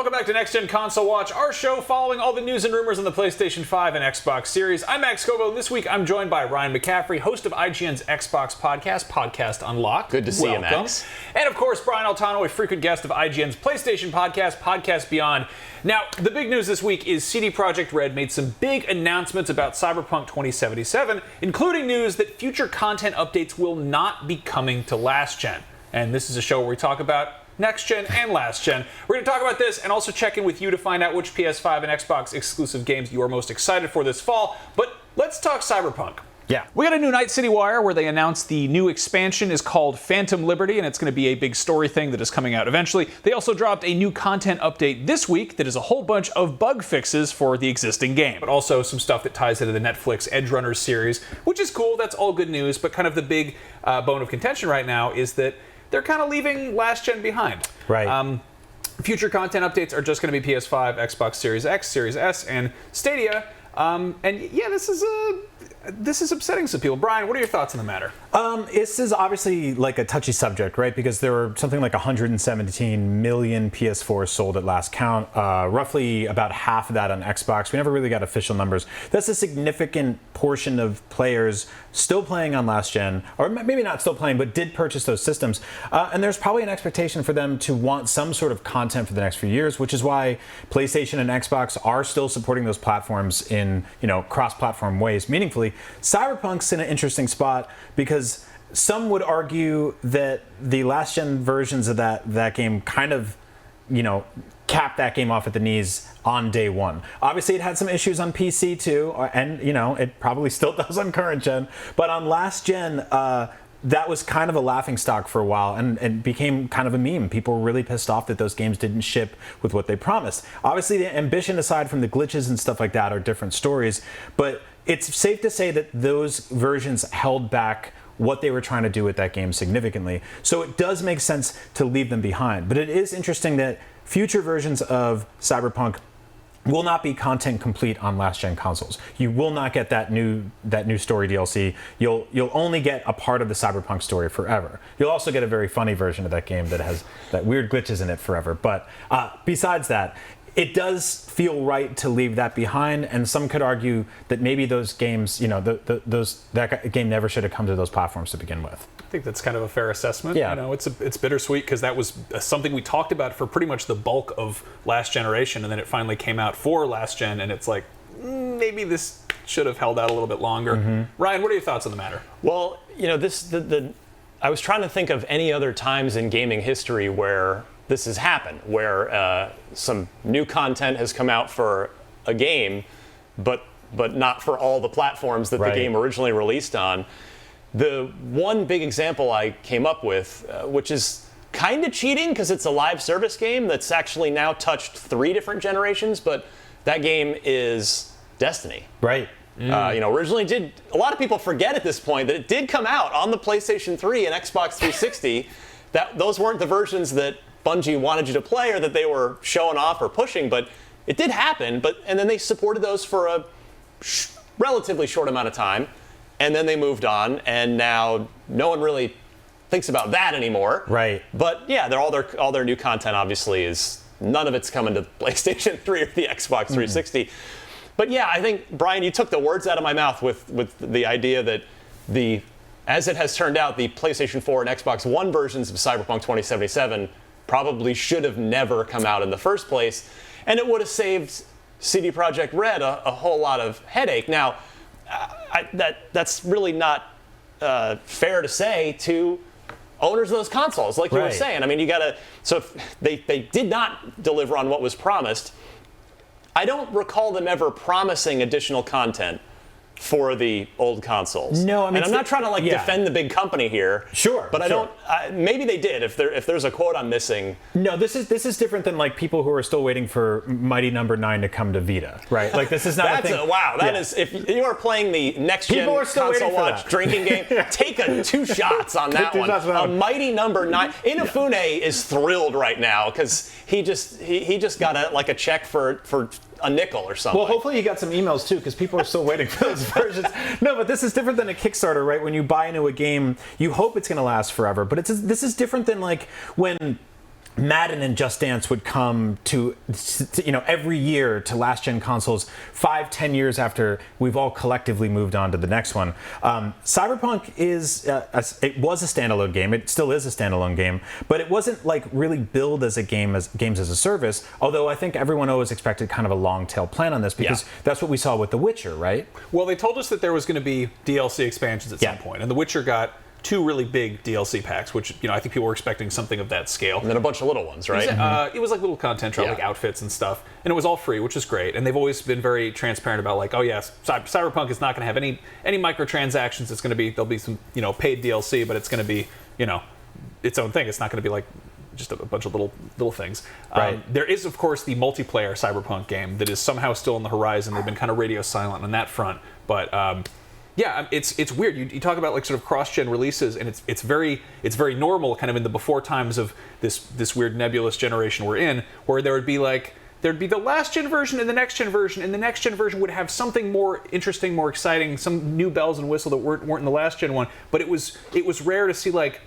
Welcome back to Next Gen Console Watch, our show following all the news and rumors on the PlayStation 5 and Xbox Series. I'm Max Scoville, and this week I'm joined by Ryan McCaffrey, host of IGN's Xbox podcast, Podcast Unlocked. Good to see you, Max. And of course, Brian Altano, a frequent guest of IGN's PlayStation podcast, Podcast Beyond. Now, the big news this week is CD Projekt Red made some big announcements about Cyberpunk 2077, including news that future content updates will not be coming to last gen. And this is a show where we talk about next gen and last gen. We're going to talk about this and also check in with you to find out which PS5 and Xbox exclusive games you are most excited for this fall. But let's talk Cyberpunk. Yeah. We got a new Night City Wire where they announced the new expansion is called Phantom Liberty, and it's going to be a big story thing that is coming out eventually. They also dropped a new content update this week that is a whole bunch of bug fixes for the existing game, but also some stuff that ties into the Netflix Edge Runners series, which is cool. That's all good news, but kind of the big bone of contention right now is that they're kind of leaving last gen behind. Right. Future content updates are just going to be PS5, Xbox Series X, Series S, and Stadia. And yeah, this is upsetting some people. Brian, what are your thoughts on the matter? This is obviously like a touchy subject, right? Because there were something like 117 million PS4s sold at last count, roughly about half of that on Xbox. We never really got official numbers. That's a significant portion of players still playing on last gen, or maybe not still playing, but did purchase those systems. And there's probably an expectation for them to want some sort of content for the next few years, which is why PlayStation and Xbox are still supporting those platforms in, cross-platform ways meaningfully. Cyberpunk's in an interesting spot because some would argue that the last gen versions of that game kind of, capped that game off at the knees on day one. Obviously, it had some issues on PC too, and it probably still does on current gen. But on last gen, that was kind of a laughingstock for a while and became kind of a meme. People were really pissed off that those games didn't ship with what they promised. Obviously, the ambition aside from the glitches and stuff like that are different stories, but it's safe to say that those versions held back what they were trying to do with that game significantly. So it does make sense to leave them behind. But it is interesting that future versions of Cyberpunk will not be content complete on last gen consoles. You will not get that new story DLC. You'll only get a part of the Cyberpunk story forever. You'll also get a very funny version of that game that has that weird glitches in it forever. But besides that, it does feel right to leave that behind, and some could argue that maybe those games, that game never should have come to those platforms to begin with. I think that's kind of a fair assessment. Yeah. It's bittersweet because that was something we talked about for pretty much the bulk of last generation, and then it finally came out for last gen, and it's like, maybe this should have held out a little bit longer. Mm-hmm. Ryan, what are your thoughts on the matter? Well, I was trying to think of any other times in gaming history where this has happened, where some new content has come out for a game, but not for all the platforms that the game originally released on. The one big example I came up with, which is kind of cheating because it's a live service game that's actually now touched 3 different generations, but that game is Destiny. Right. Originally did, a lot of people forget at this point that it did come out on the PlayStation 3 and Xbox 360. That those weren't the versions that Bungie wanted you to play or that they were showing off or pushing, but it did happen. And then they supported those for a relatively short amount of time, and then they moved on, and now no one really thinks about that anymore. Right. But yeah, all their new content obviously is none of it's coming to PlayStation 3 or the Xbox 360. But yeah, I think Brian, you took the words out of my mouth with the idea that as it has turned out, the PlayStation 4 and Xbox One versions of Cyberpunk 2077 probably should have never come out in the first place, and it would have saved CD Projekt Red a whole lot of headache. Now, that's really not fair to say to owners of those consoles, like you were saying. I mean, so if they did not deliver on what was promised. I don't recall them ever promising additional content for the old consoles. No, I mean, and I'm not trying to defend the big company here. Sure, but I don't. Maybe they did. If there's a quote I'm missing. No, this is different than like people who are still waiting for Mighty Number 9 to come to Vita, right? Like this is not. That's a thing. Wow. That is. If you are playing the next gen console watch drinking game, take 2 shots on that one. A Mighty Number 9. Inafune is thrilled right now because he just got a check for a nickel or something. Well, hopefully you got some emails too, because people are still waiting for those versions. No, but this is different than a Kickstarter, right? When you buy into a game, you hope it's going to last forever. But this is different than like when Madden and Just Dance would come to every year to last-gen consoles 5-10 years after we've all collectively moved on to the next one. Cyberpunk it was a standalone game. It still is a standalone game, but it wasn't like really billed as a game as games as a service, although I think everyone always expected kind of a long-tail plan on this because that's what we saw with The Witcher, right? Well, they told us that there was going to be DLC expansions at some point, and The Witcher got 2 really big DLC packs, which I think people were expecting something of that scale. And then a bunch of little ones, right? It was like little content drop, like outfits and stuff, and it was all free, which is great. And they've always been very transparent about like, oh yes, Cyberpunk is not going to have any microtransactions. It's going to be there'll be some paid DLC, but it's going to be its own thing. It's not going to be like just a bunch of little things. Right. There is of course the multiplayer Cyberpunk game that is somehow still on the horizon. They've been kind of radio silent on that front, but. Yeah, it's weird. You talk about like sort of cross-gen releases, and it's very normal, kind of in the before times of this weird nebulous generation we're in, where there'd be the last-gen version and the next-gen version, and the next-gen version would have something more interesting, more exciting, some new bells and whistles that weren't in the last-gen one. But it was rare to see like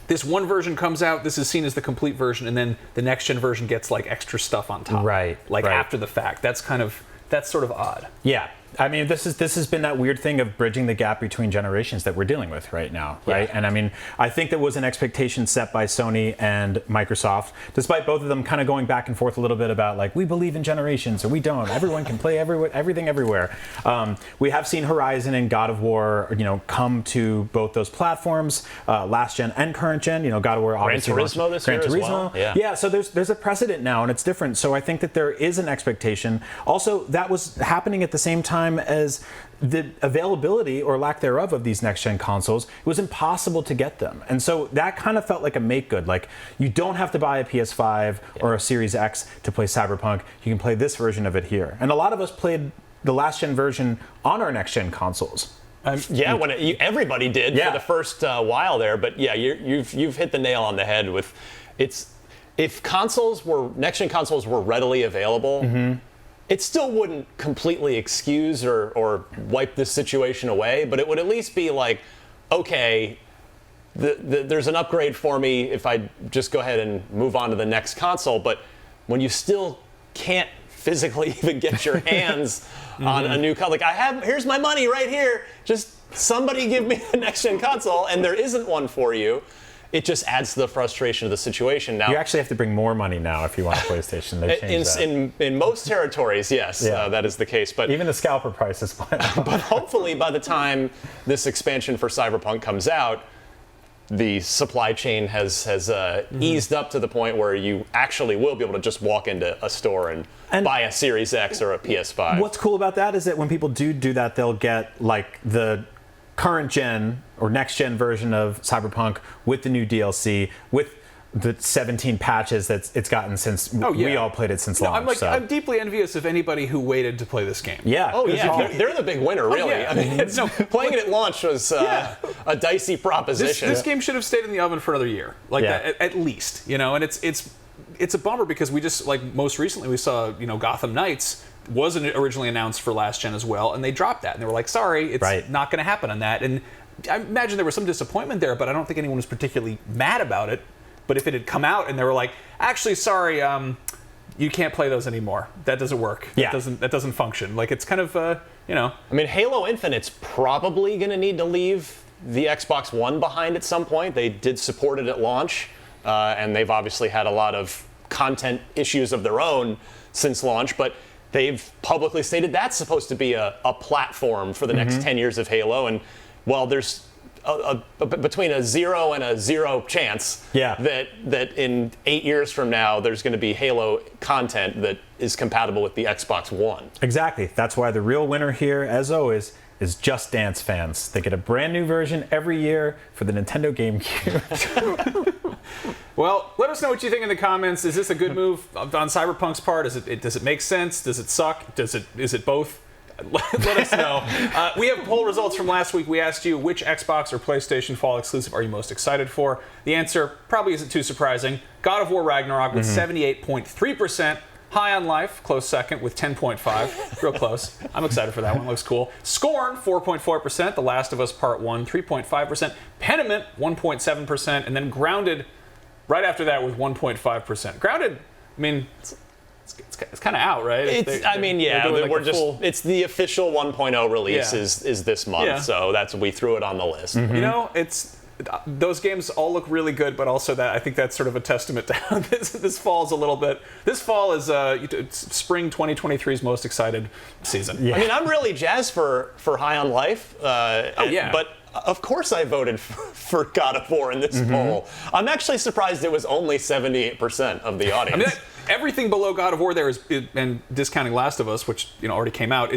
this one version comes out, this is seen as the complete version, and then the next-gen version gets like extra stuff on top, after the fact. That's sort of odd. Yeah. I mean, this has been that weird thing of bridging the gap between generations that we're dealing with right now, right? Yeah. And I mean, I think there was an expectation set by Sony and Microsoft, despite both of them kind of going back and forth a little bit about like, we believe in generations or we don't. Everyone can play everything everywhere. We have seen Horizon and God of War, come to both those platforms, last gen and current gen. God of War obviously Gran Turismo this year as well. Yeah. So there's a precedent now, and it's different. So I think that there is an expectation. Also, that was happening at the same time as the availability or lack thereof of these next-gen consoles. It was impossible to get them. And so that kind of felt like a make good. Like, you don't have to buy a PS5 or a Series X to play Cyberpunk. You can play this version of it here. And a lot of us played the last-gen version on our next-gen consoles. Everybody did for the first while there. But yeah, you've hit the nail on the head with if next-gen consoles were readily available, it still wouldn't completely excuse or wipe this situation away, but it would at least be like, okay, there's an upgrade for me if I just go ahead and move on to the next console. But when you still can't physically even get your hands on a new console, like here's my money right here, just somebody give me the next gen console, and there isn't one for you. It just adds to the frustration of the situation. Now, you actually have to bring more money now if you want a PlayStation. They changed that. In most territories, yes, that is the case. But even the scalper price is went up. But hopefully, by the time this expansion for Cyberpunk comes out, the supply chain has eased up to the point where you actually will be able to just walk into a store and buy a Series X or a PS5. What's cool about that is that when people do that, they'll get like the current gen or next gen version of Cyberpunk with the new DLC, with the 17 patches that it's gotten since we all played it since launch. I'm deeply envious of anybody who waited to play this game. Yeah. Oh yeah, they're the big winner, really. Yeah. I mean, playing it at launch was a dicey proposition. This game should have stayed in the oven for another year, at least. And it's a bummer because we just most recently we saw Gotham Knights wasn't originally announced for last gen as well, and they dropped that and they were like, sorry, it's not going to happen on that. And I imagine there was some disappointment there, but I don't think anyone was particularly mad about it. But if it had come out and they were like, actually, sorry, you can't play those anymore. That doesn't work. Yeah. That doesn't function. It's kind of I mean, Halo Infinite's probably going to need to leave the Xbox One behind at some point. They did support it at launch, and they've obviously had a lot of content issues of their own since launch, but they've publicly stated that's supposed to be a platform for the next 10 years of Halo. And while there's between a 0 and a 0 chance that in 8 years from now there's going to be Halo content that is compatible with the Xbox One. Exactly. That's why the real winner here, as always, is Just Dance fans. They get a brand new version every year for the Nintendo GameCube. Well, let us know what you think in the comments. Is this a good move on Cyberpunk's part? Does it make sense? Does it suck? Is it both? Let us know. We have poll results from last week. We asked you which Xbox or PlayStation Fall exclusive are you most excited for. The answer probably isn't too surprising. God of War Ragnarok with 78.3%. High on Life, close second with 10.5. Real close. I'm excited for that one. Looks cool. Scorn, 4.4%. The Last of Us Part 1, 3.5%. Pentiment, 1.7%. And then Grounded, right after that with 1.5%. Grounded, I mean, it's kind of out, right? It's the official 1.0 release is this month, so we threw it on the list. You know, those games all look really good, but also I think that's sort of a testament to how this fall is a little bit. This fall is spring 2023's most excited season. Yeah. I mean, I'm really jazzed for High on Life. But of course I voted for God of War in this poll. I'm actually surprised it was only 78% of the audience. I mean, everything below God of War there and discounting Last of Us, which already came out,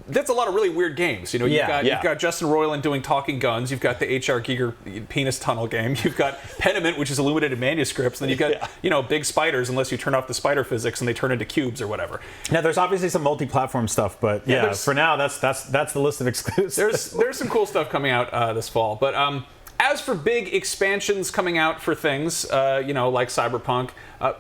that's a lot of really weird games. You've got Justin Roiland doing talking guns. You've got the H.R. Giger penis tunnel game. You've got Pediment, which is illuminated manuscripts. And then you've got big spiders, unless you turn off the spider physics and they turn into cubes or whatever. Now there's obviously some multi-platform stuff, but for now that's the list of exclusives. There's some cool stuff coming out this fall, but as for big expansions coming out for things, like Cyberpunk,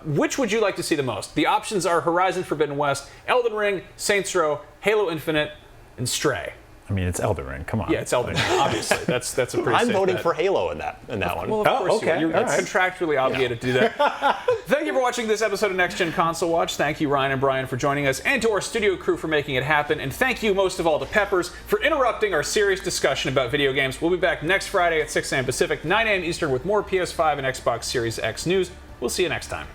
which would you like to see the most? The options are Horizon Forbidden West, Elden Ring, Saints Row, Halo Infinite, and Stray. I mean, it's Elden Ring. Come on. Yeah, it's Elden Ring. Obviously, that's a pretty. I'm safe voting bet. for Halo in that one. Well, of course okay. You're contractually obligated to do that. Thank you for watching this episode of Next Gen Console Watch. Thank you, Ryan and Brian, for joining us, and to our studio crew for making it happen. And thank you most of all to Peppers for interrupting our serious discussion about video games. We'll be back next Friday at 6 a.m. Pacific, 9 a.m. Eastern with more PS5 and Xbox Series X news. We'll see you next time.